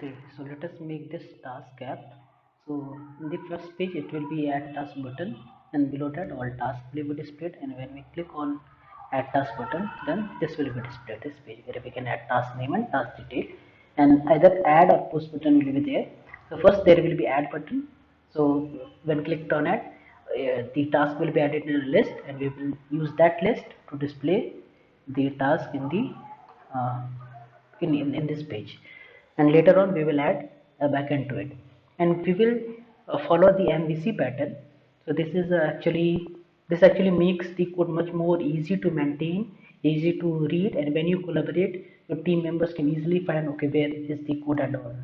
Okay, so let us make this task app. So in the first page it will be add task button, and below that all tasks will be displayed, and when we click on add task button then this will be displayed, this page where we can add task name and task detail, and either add or push button will be there. So first there will be add button. So when clicked on it, the task will be added in a list, and we will use that list to display the task in the uh, in this page, and later on we will add a backend to it, and we will follow the MVC pattern. So this actually makes the code much more easy to maintain, easy to read, and when you collaborate your team members can easily find, okay, where is the code and all.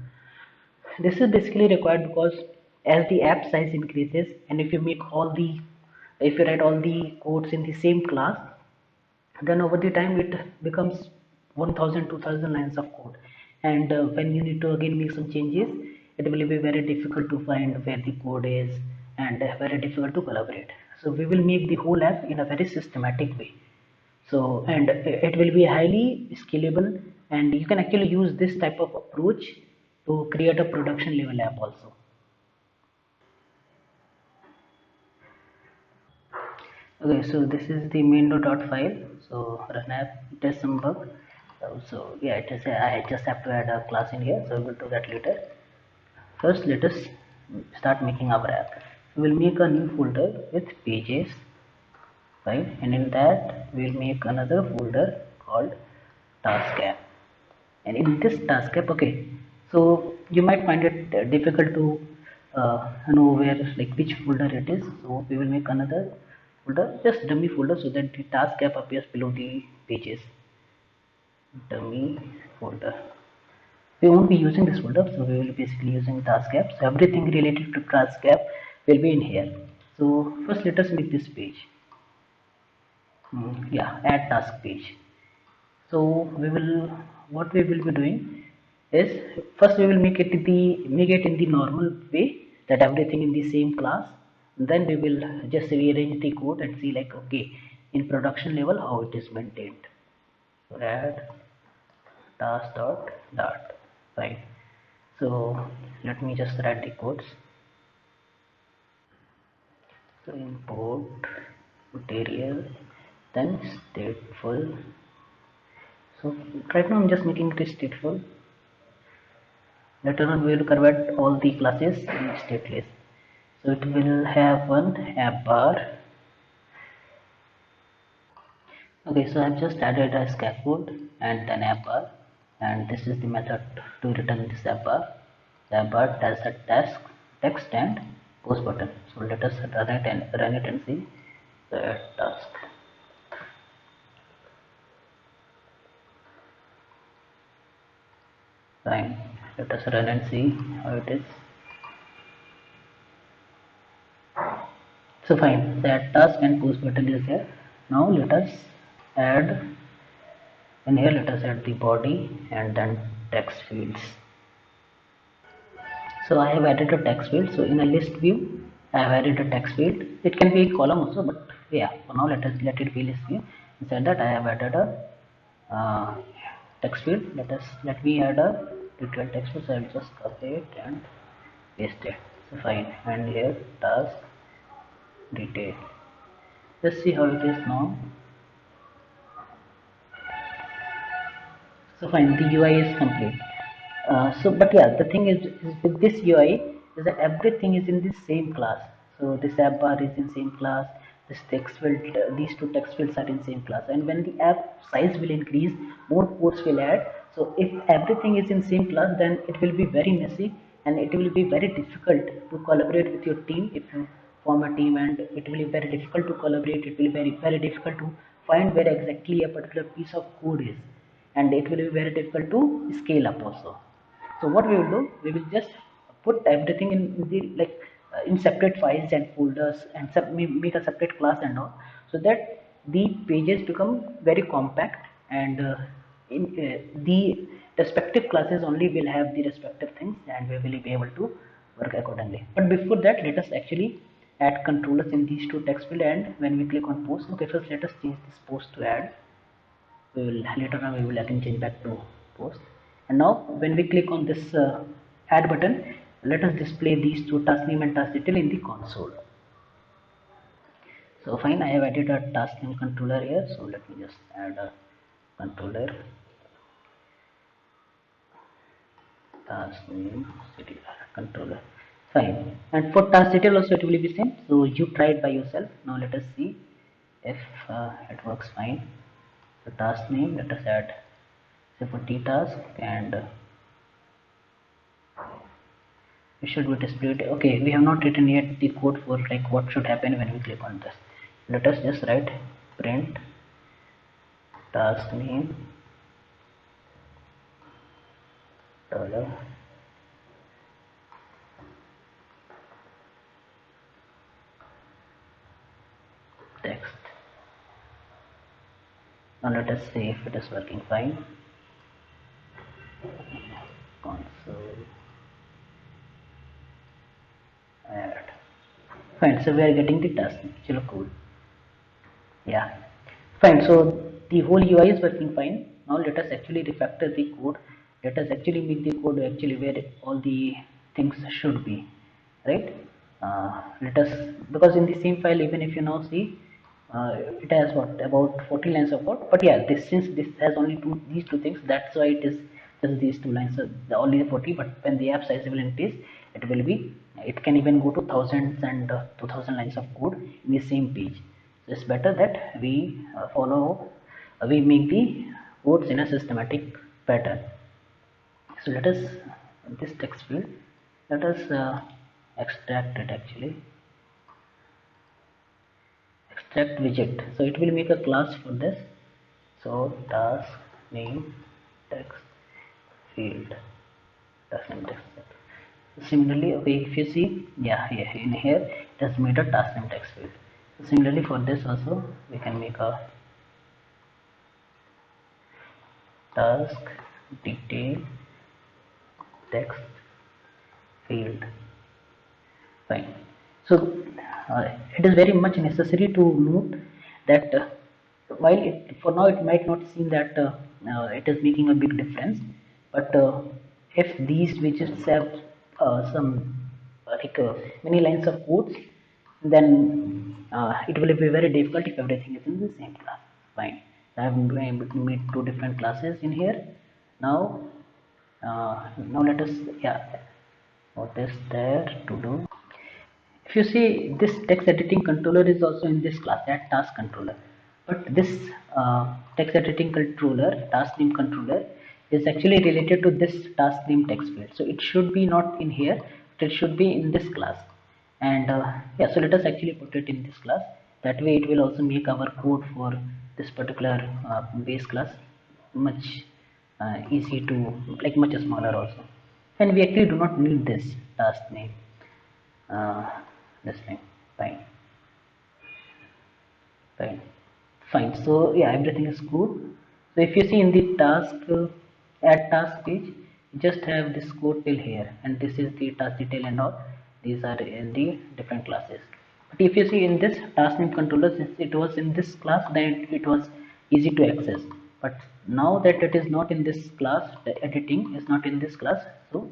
This is basically required because as the app size increases, and if you write all the codes in the same class, then over the time it becomes 1000 2000 lines of code, and when you need to again make some changes, it will be very difficult to find where the code is, and very difficult to collaborate. So we will make the whole app in a very systematic way. So, and it will be highly scalable, and you can actually use this type of approach to create a production level app also. Okay, so this is the main.dot file. So run app, there's some bug. So yeah, it is. I just have to add a class in here. So we'll do that later. First, let us start making our app. We'll make a new folder with pages, right? And in that, we'll make another folder called task app. And in this task app, okay, so you might find it difficult to know where, like which folder it is. So we will make another folder, just dummy folder, so that the task app appears below the pages. Dummy folder. We won't be using this folder, so we will be basically using task app. So everything related to task app will be in here. So first let us make this page. Yeah, add task page. So we will, what we will be doing is, first we will make it in the normal way, that everything in the same class. Then we will just rearrange the code and see, like, okay, in production level how it is maintained. So add task dot fine. So let me just write the codes. So import material, then stateful. So right now I'm just making it stateful. Later on we will convert all the classes in stateless. So it will have one app bar. Okay, so I've just added a scaffold and an app bar, and this is the method to return this app bar. The app bar has a task, text, and post button. So let us run it and see the task. Fine. Let us run and see how it is. So fine, that task and post button is there. Now let us add, and here let us add the body and then text fields. So I have added a text field. So in a list view, I have added a text field. It can be a column also, but yeah, for now let it be list view. Inside that I have added a text field. Let me add a detailed text field. So I will just copy it and paste it. So fine, and here task detail. Let's see how it is now. So fine, the UI is complete. But yeah, the thing is with this UI is that everything is in the same class. So this app bar is in same class. This text field, these two text fields are in same class. And when the app size will increase, more ports will add. So if everything is in same class, then it will be very messy, and it will be very difficult to collaborate with your team if you form a team, and it will be very difficult to collaborate. It will be very difficult to find where exactly a particular piece of code is, and it will be very difficult to scale up also. So what we will do, we will just put everything in the, like, in separate files and folders, and make a separate class and all, so that the pages become very compact, and in the respective classes only will have the respective things, and we will be able to work accordingly. But before that, let us actually add controllers in these two text field. And when we click on post, okay, first let us change this post to add. We will later on, we will again change back to post. And now when we click on this add button, let us display these two, task name and task detail, in the console. So fine, I have added a task name controller here. So let me just add a controller, task name controller. Fine. And for task detail also it will be same. So you try it by yourself. Now let us see if it works fine. The task name, let us add say for T task, and it should be displayed. Okay, we have not written yet the code for like what should happen when we click on this. Let us just write print task name dollar text. Now let us see if it is working fine. Console add. Fine, so we are getting the task. Chalo, cool. Yeah, fine. So the whole UI is working fine. Now let us actually refactor the code. Let us actually make the code actually where all the things should be, right? Let us, because in the same file, even if you now see, it has what about 40 lines of code. But yeah, this since this has only these two things, that's why it is just these two lines. So the only 40. But when the app size will increase, it will be, it can even go to thousands and 2000 lines of code in the same page. So it's better that we we make the codes in a systematic pattern. So let us, this text field, let us extract it actually, extract widget. So it will make a class for this. So task name text field, task name text. Similarly, okay, if you see, yeah, in here it has made a task name text field. Similarly for this also we can make a task detail text field. Fine. So it is very much necessary to note that while for now it might not seem that it is making a big difference, but if these widgets have some many lines of codes, then it will be very difficult if everything is in the same class. Fine. I have made two different classes in here. Now, now let us, yeah, what is there to do? If you see, this text editing controller is also in this class, add task controller. But this text editing controller, task name controller, is actually related to this task name text field. So it should be not in here, but it should be in this class. And yeah, so let us actually put it in this class. That way it will also make our code for this particular base class much easy to, like much smaller also. And we actually do not need this task name, uh, this thing. Fine, fine, fine. So yeah, everything is good. So if you see in the task add task page, you just have this code till here, and this is the task detail and all. These are in the different classes. But if you see in this task name controller, since it was in this class, then it was easy to access. But now that it is not in this class, the editing is not in this class, so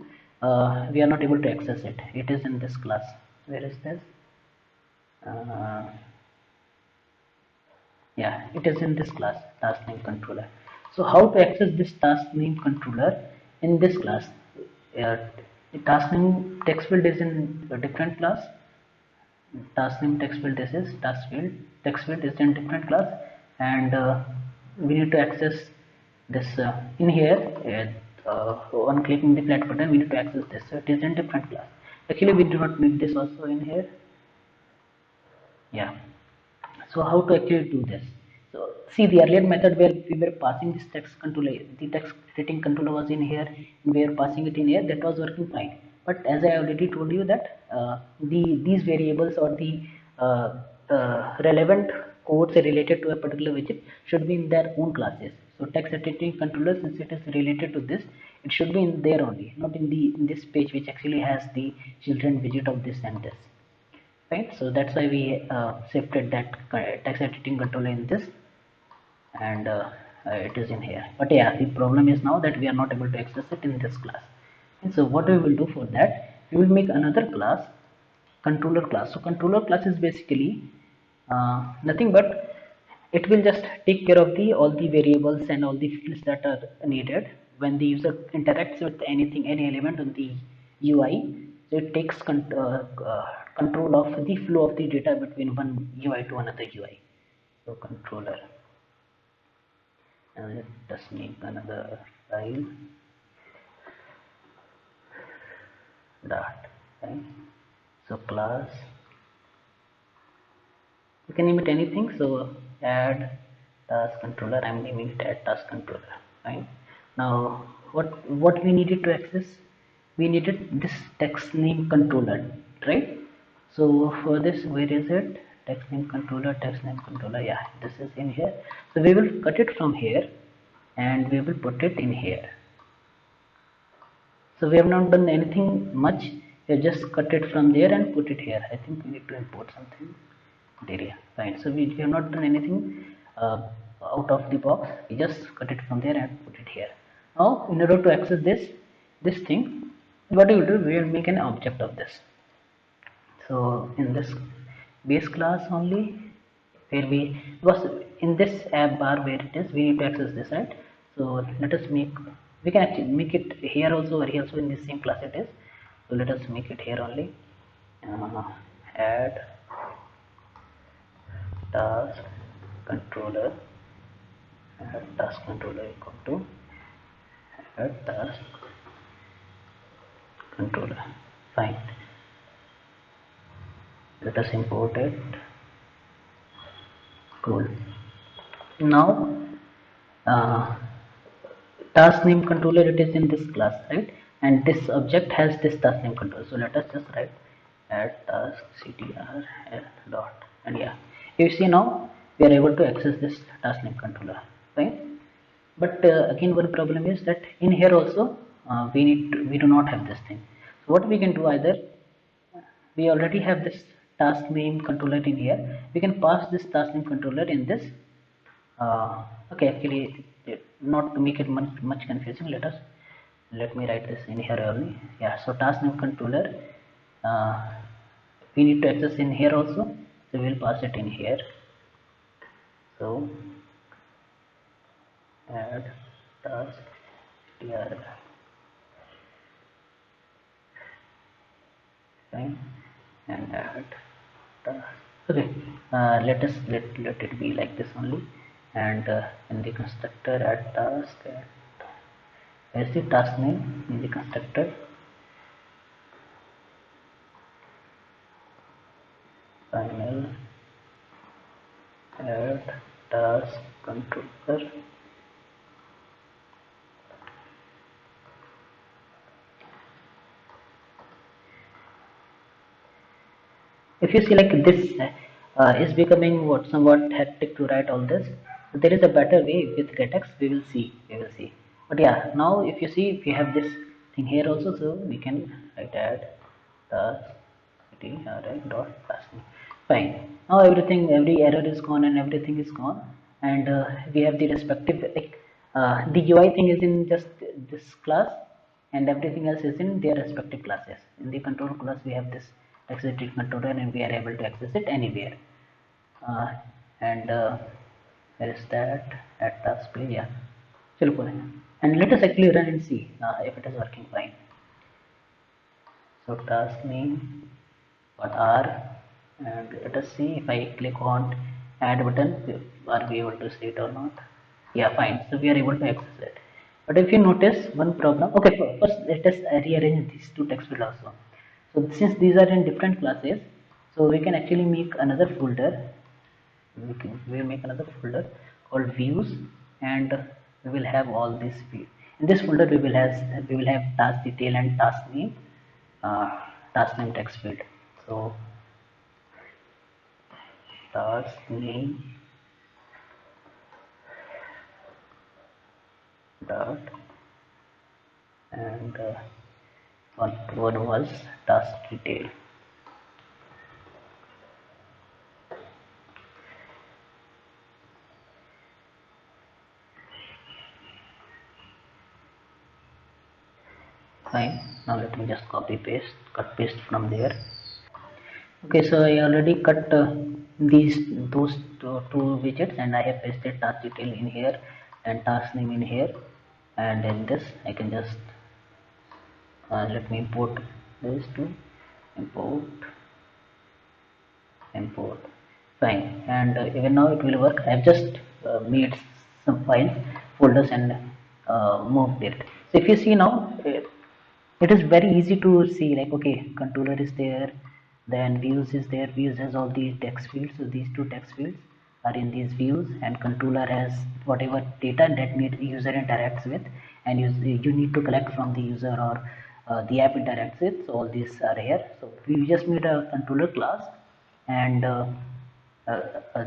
we are not able to access it. It is in this class. Where is this? uh, yeah, it is in this class, task name controller. So how to access this task name controller in this class? The task name text field is in a different class. Task name text field, this is task field, text field is in different class. And we need to access this in here. On clicking the flat button, we need to access this. So it is in different class. Actually we do not need this also in here. Yeah, so how to actually do this? So see, the earlier method where we were passing this text controller, the text editing controller was in here, and we were passing it in here, that was working fine. But as I already told you that these variables or the relevant codes related to a particular widget should be in their own classes. So text editing controller, since it is related to this, it should be in there only, not in the in this page which actually has the children widget of this and this. Right, so that's why we shifted that text editing controller in this. And it is in here. But yeah, the problem is now that we are not able to access it in this class. And so what we will do for that, we will make another class, controller class. So controller class is basically nothing but it will just take care of the all the variables and all the fields that are needed when the user interacts with anything, any element on the UI. So it takes control of the flow of the data between one UI to another UI. So controller, and let us make another file dot, right? So class, you can name it anything. So add task controller, I'm naming it add task controller, right? Now what we needed to access, we needed this text name controller, right? So for this, where is it? Text name controller, text name controller, yeah, this is in here. So we will cut it from here and we will put it in here. So we have not done anything much, we have just cut it from there and put it here. I think we need to import something area, fine. So we have not done anything uh, out of the box, we just cut it from there and put it here. Now in order to access this thing, what we will do, we will make an object of this. So in this base class only, where we was in this app bar where it is, we need to access this, right? So let us make, we can actually make it here also or here also, in the same class it is. So let us make it here only. Add task controller, add task controller equal to add task controller, fine. Let us import it. Cool. Now uh, task name controller, it is in this class, right? And this object has this task name controller. So let us just write add task ctr dot, and yeah, you see now we are able to access this task name controller, right? But again, one problem is that in here also we do not have this thing. So what we can do, either we already have this task name controller in here, we can pass this task name controller in this. Okay, actually, not to make it much confusing, let me write this in here only. Yeah, so task name controller, uh, we need to access in here also, so we'll pass it in here. So add task tr, fine, and add task. Okay, let it be like this only, and in the constructor add task, where's the task name in the constructor? Final add task controller. If you see, like this is becoming what somewhat hectic to write all this. So there is a better way with getx, we will see. But yeah, now if you see, if you have this thing here also, so we can write add task dot task. Fine. Now everything, every error is gone and everything is gone, and we have the respective, like the UI thing is in just this class, and everything else is in their respective classes. In the control class, we have this access controller, and we are able to access it anywhere. Uh, and where is that? At task page, yeah. Chalo kore. And let us actually run and see if it is working fine. So task name, what are, and let us see if I click on add button, are we able to see it or not? Yeah, fine. So we are able to access it. But if you notice one problem, okay, first let us rearrange these two text fields also. So since these are in different classes, so we can actually make another folder. We will make another folder called views, and we will have all these views. In this folder, we will have task detail and uh, task name text field. So task name dot, and one was task detail. can just copy paste, cut paste from there. Okay, so I already cut those two widgets, and I have pasted task detail in here and task name in here, and in this I can just let me import this to import fine, and even now it will work. I've just made some files, folders, and moved it. So if you see now, it is very easy to see, like, okay, controller is there, then views is there. Views has all these text fields, so these two text fields are in these views, and controller has whatever data that need user interacts with, and you need to collect from the user, or the app interacts with. So all these are here. So we just made a controller class, and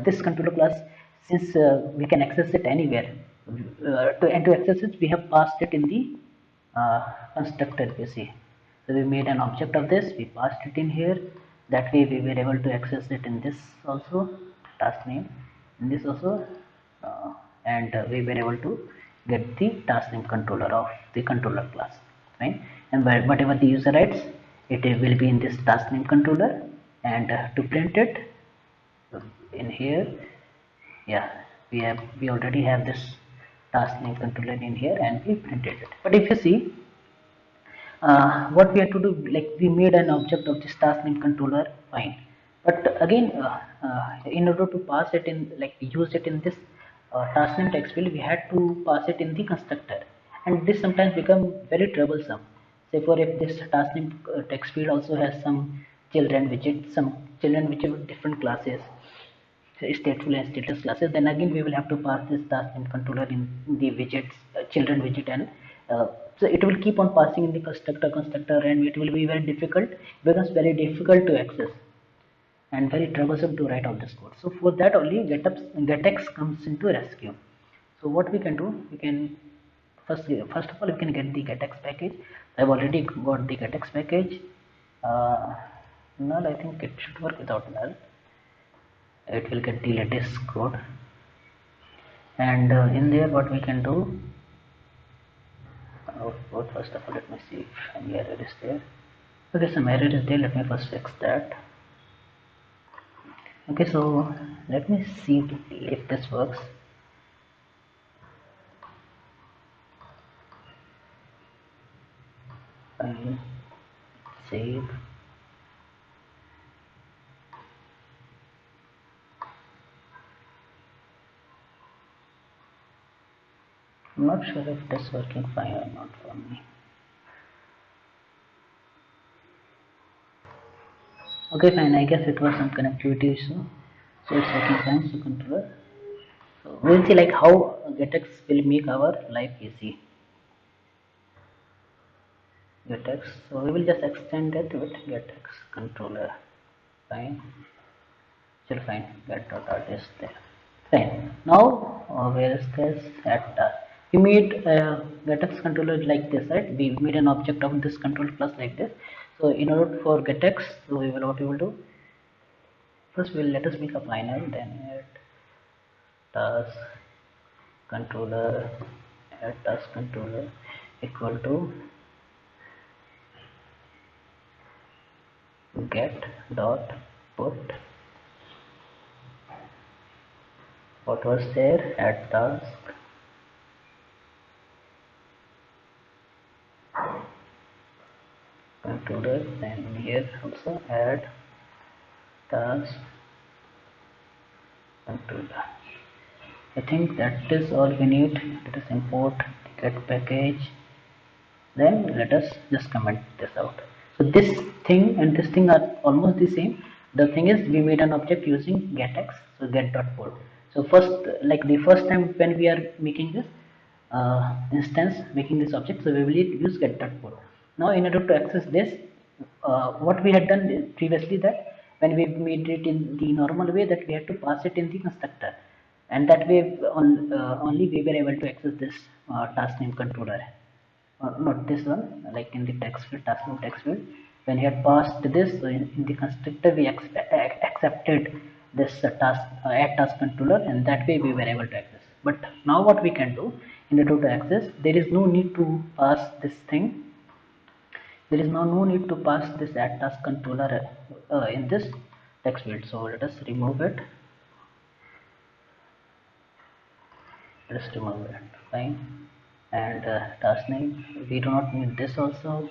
this controller class, since we can access it anywhere, to access it we have passed it in the constructor, you see. So we made an object of this, we passed it in here. That way we were able to access it in this also, task name in this also, and we were able to get the task name controller of the controller class, right? And whatever the user writes, it will be in this task name controller. And to print it in here, yeah, we already have this task name controller in here, and we printed it. But if you see, what we have to do, like, we made an object of this task name controller, fine. But again, in order to pass it in, like, use it in this task name text field, we had to pass it in the constructor, and this sometimes become very troublesome. Say, for if this task name text field also has some children widget, with different classes, stateful and status classes, then again we will have to pass this task name controller in the widgets, children widget, and so it will keep on passing in the constructor, and it will be very difficult, becomes very difficult to access and very troublesome to write all this code. So for that only getx comes into rescue. So what we can do, we can first of all we can get the getx package. I've already got the getx package. Null, I think it should work without null. It will get the latest code, and in there what we can do, first of all let me see if any error is there. Okay, some error is there, let me first fix that. Okay, so let me see if this works. Fine, save. I'm not sure if this is working fine or not for me. Okay, fine, I guess it was some connectivity issue, so it's working fine. So controller, so we'll see like how getx will make our life easy. Getx, so we will just extend it with getx controller. Fine, still fine. Get dot artist there. Fine. Now where is this at we made getx controller like this, right? We made an object of this control class like this. So in order for getx, so what we will do, first we'll let us make a final, then add task controller, equal to get dot put what was there at task controller, and here also add task controller. I think that is all we need. Let us import the get package, then let us just comment this out. So this thing and this thing are almost the same. The thing is, we made an object using getx, so get.pull. So first, like the first time when we are making this instance, making this object, so we will use get.pull. Now in order to access this, what we had done previously, that when we made it in the normal way, that we had to pass it in the constructor, and that way only we were able to access this task name controller. Not this one, like in the text field, task name text field, when he had passed this, so in the constructor we accepted this add task controller, and that way we were able to access. But now what we can do, in order to access, there is no need to pass this thing There is now no need to pass this add task controller in this text field. So let us remove it. Let's remove it. Fine. And task name, we do not need this also.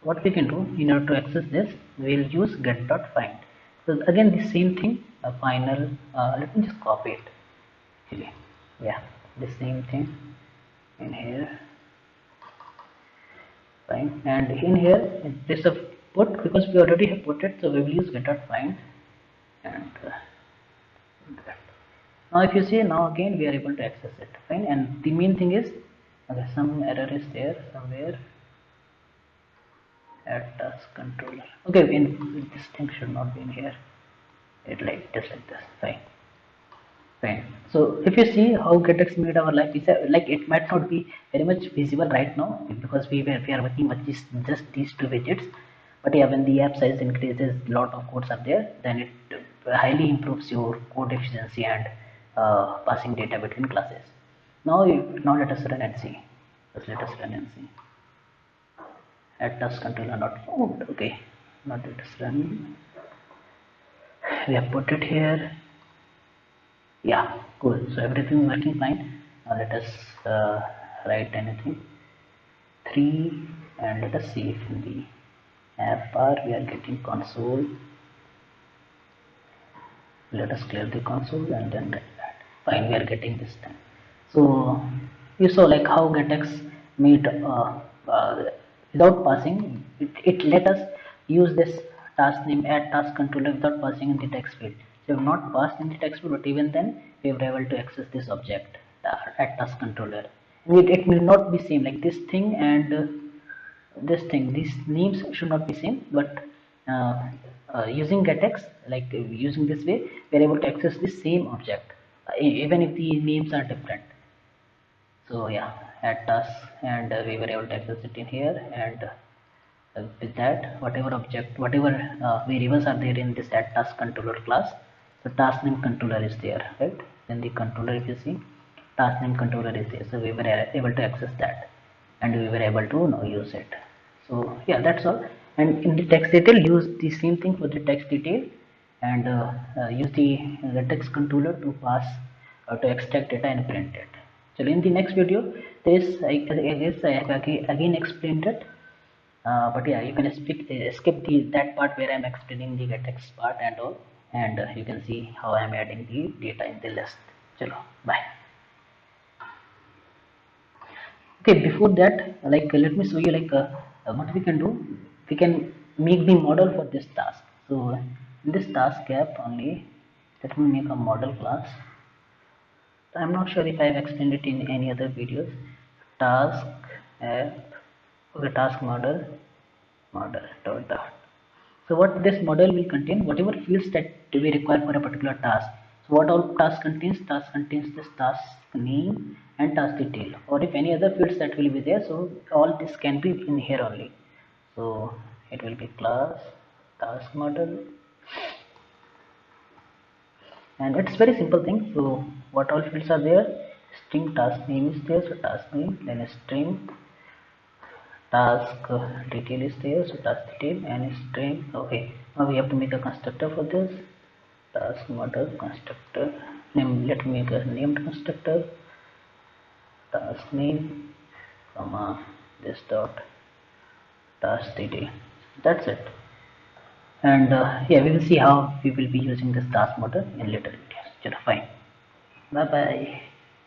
What we can do in order to access this, we'll use get.find. So again the same thing, a final. Let me just copy it. Actually, yeah, the same thing in here. Fine. And in here, in place of put, because we already have put it, so we will use get.find. And now if you see, now again we are able to access it. Fine. And the main thing is, okay, some error is there somewhere. Add task controller. Okay, this thing should not be in here. It like just like this. Fine. So if you see how GetX made our life, is like it might not be very much visible right now because we are working with just these two widgets. But yeah, when the app size increases, lot of codes are there, then it highly improves your code efficiency and passing data between classes. Now let us run and see. Let us run and see. Add task controller not found. Okay, now let us run. We have put it here. Yeah, cool. So everything is working fine. Now let us write anything. 3, and let us see if in the app bar we are getting console. Let us clear the console and then write that. Fine, we are getting this thing. So you saw like how GetX made without passing, it let us use this task name add task controller without passing in the text field. So we have not passed in the text field, but even then we were able to access this object add task controller. And it will not be same like this thing and this thing. These names should not be same, but using getX, like using this way, we are able to access the same object, even if the names are different. So yeah, add task, and we were able to access it in here, and with that, whatever object, whatever variables are there in this add task controller class, the task name controller is there, right? Then the controller, if you see, task name controller is there, so we were able to access that, and we were able to use it. So yeah, that's all. And in the text detail, use the same thing for the text detail, and use the text controller to pass to extract data and print it. So in the next video, this I guess I have again explained it, but yeah, you can skip that part where I'm explaining the getX part and all, and you can see how I'm adding the data in the list. Chalo, bye. Okay, before that, like let me show you like what we can do. We can make the model for this task. So in this task app only, let me make a model class. I'm not sure if I have explained it in any other videos. Task app, okay, task model dot dot. So what this model will contain, whatever fields that we require for a particular task. So what all task contains? Task contains this task name and task detail, or if any other fields that will be there. So all this can be in here only. So it will be class task model, and it's very simple thing. So what all fields are there? String task name is there, so task name, then a string task detail is there, so task detail and string. Okay, now we have to make a constructor for this task model constructor name. Let me make a named constructor, task name comma this dot task detail. That's it. And yeah, we will see how we will be using this task model in later videos. Fine, bye bye.